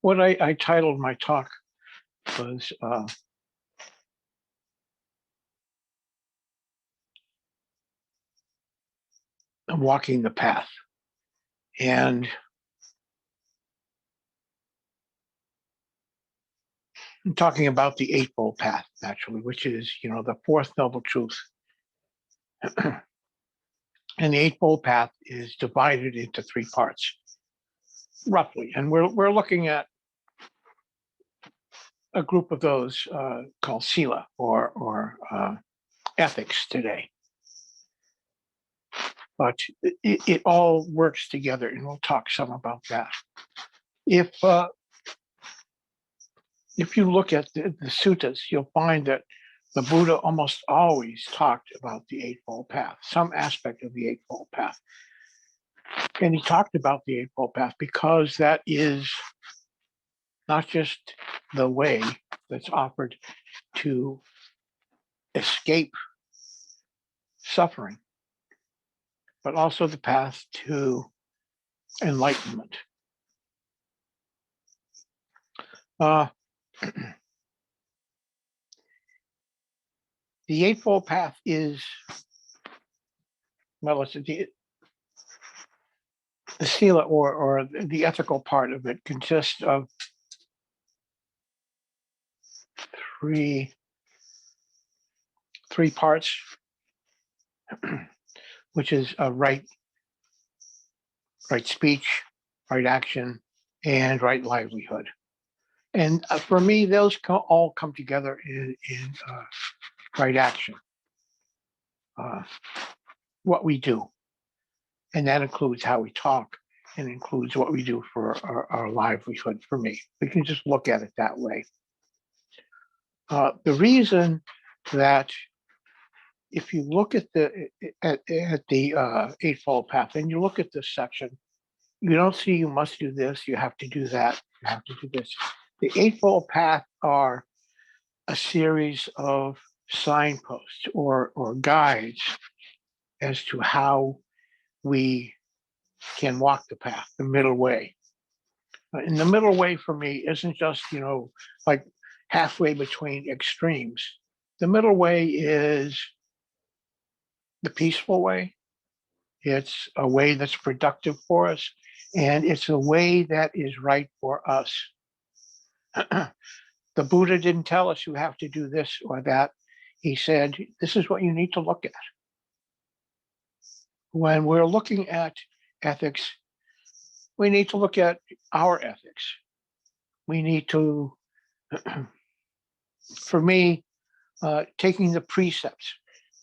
What I titled my talk was Walking the Path. And I'm talking about the Eightfold Path, actually, which is, the fourth noble truth. And the Eightfold Path is divided into three parts, roughly. And we're looking at a group of those called Sila or ethics today. But it all works together, and we'll talk some about that. If you look at the suttas, you'll find that the Buddha almost always talked about the Eightfold Path, some aspect of the Eightfold Path. And he talked about the Eightfold Path because that is not just the way that's offered to escape suffering, but also the path to enlightenment. The Eightfold Path is, well, it's the sila or the ethical part of it consists of three parts, which is right speech, right action, and right livelihood. And for me, those all come together in right action, what we do. And that includes how we talk and includes what we do for our livelihood. For me, we can just look at it that way. The reason that if you look at the Eightfold Path and you look at this section, you don't see you must do this, you have to do that, you have to do this. The Eightfold Path are a series of signposts or guides as to how we can walk the path, the middle way. And the middle way for me isn't just, like halfway between extremes. The middle way is the peaceful way. It's a way that's productive for us, and it's a way that is right for us. The Buddha didn't tell us you have to do this or that. He said, this is what you need to look at. When we're looking at ethics, we need to look at our ethics. We need to, for me, taking the precepts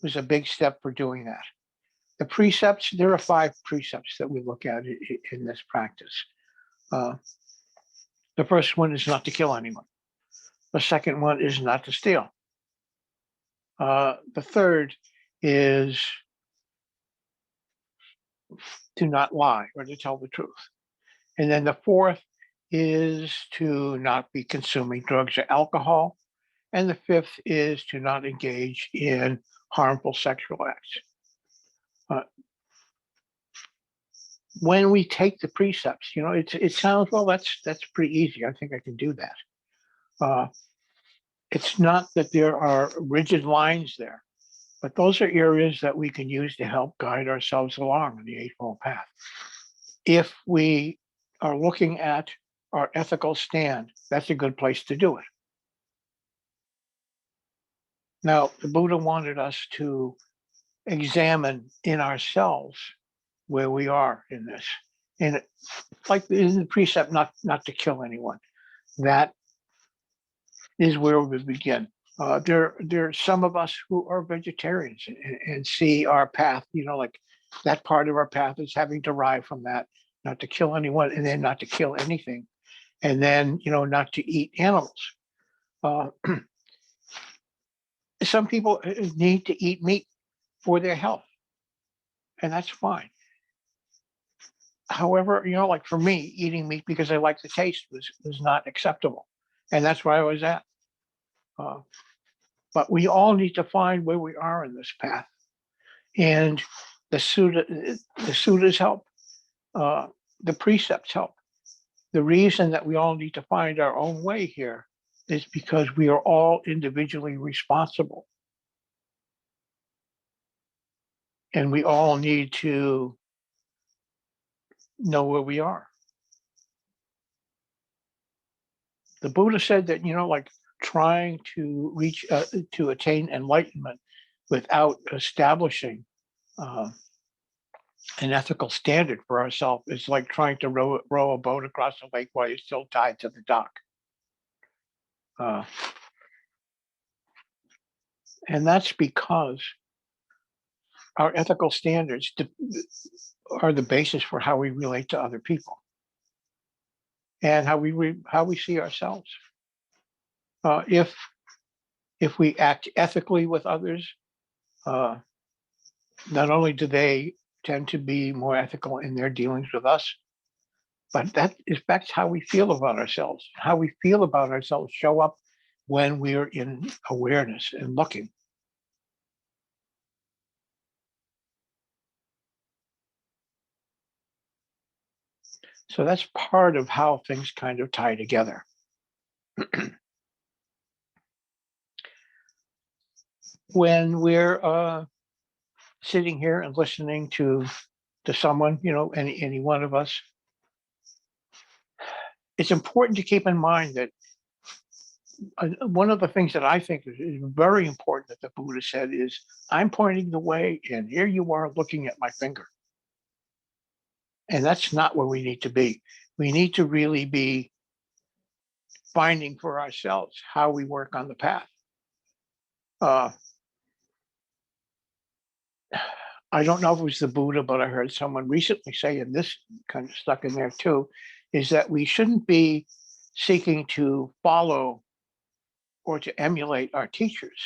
was a big step for doing that. The precepts, there are 5 precepts that we look at in this practice. The first one is not to kill anyone. The second one is not to steal. The third is to not lie or to tell the truth. And then the fourth is to not be consuming drugs or alcohol. And the fifth is to not engage in harmful sexual acts. When we take the precepts, it sounds, well, that's pretty easy. I think I can do that. It's not that there are rigid lines there, but those are areas that we can use to help guide ourselves along in the Eightfold Path. If we are looking at our ethical stand, that's a good place to do it. Now, the Buddha wanted us to examine in ourselves where we are in this. And like in the precept not to kill anyone, that is where we begin. There are some of us who are vegetarians and see our path, like that part of our path is having derived from that, not to kill anyone and then not to kill anything. And then, not to eat animals. Some people need to eat meat for their health, and that's fine. However, like for me, eating meat because I like the taste was not acceptable. And that's where I was at. But we all need to find where we are in this path. And the suttas help. The precepts help. The reason that we all need to find our own way here is because we are all individually responsible. And we all need to know where we are. The Buddha said that, like trying to reach, to attain enlightenment without establishing an ethical standard for ourselves is like trying to row a boat across a lake while you're still tied to the dock. And that's because our ethical standards are the basis for how we relate to other people and how we see ourselves. If we act ethically with others, not only do they tend to be more ethical in their dealings with us, but that affects how we feel about ourselves. How we feel about ourselves show up when we're in awareness and looking. So that's part of how things kind of tie together. When we're sitting here and listening to someone, any one of us, it's important to keep in mind that one of the things that I think is very important that the Buddha said is, I'm pointing the way, and here you are looking at my finger. And that's not where we need to be. We need to really be finding for ourselves how we work on the path. I don't know if it was the Buddha, but I heard someone recently say, and this kind of stuck in there too, is that we shouldn't be seeking to follow or to emulate our teachers.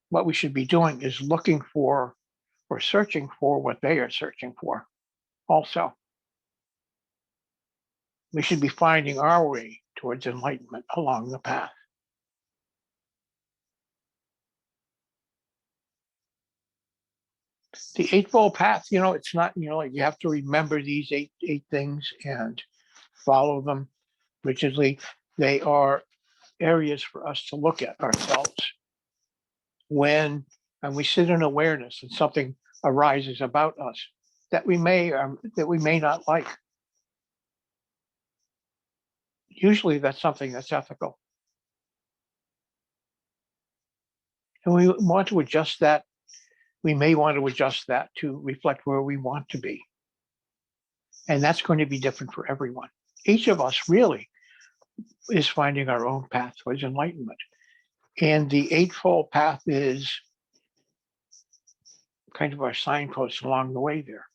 What we should be doing is looking for or searching for what they are searching for also. We should be finding our way towards enlightenment along the path. The Eightfold Path, it's not, like you have to remember these eight things and follow them rigidly. They are areas for us to look at ourselves when we sit in awareness and something arises about us that we may not like. Usually that's something that's ethical. And we want to adjust that. We may want to adjust that to reflect where we want to be. And that's going to be different for everyone. Each of us really is finding our own path towards enlightenment. And the Eightfold Path is kind of our signpost along the way there.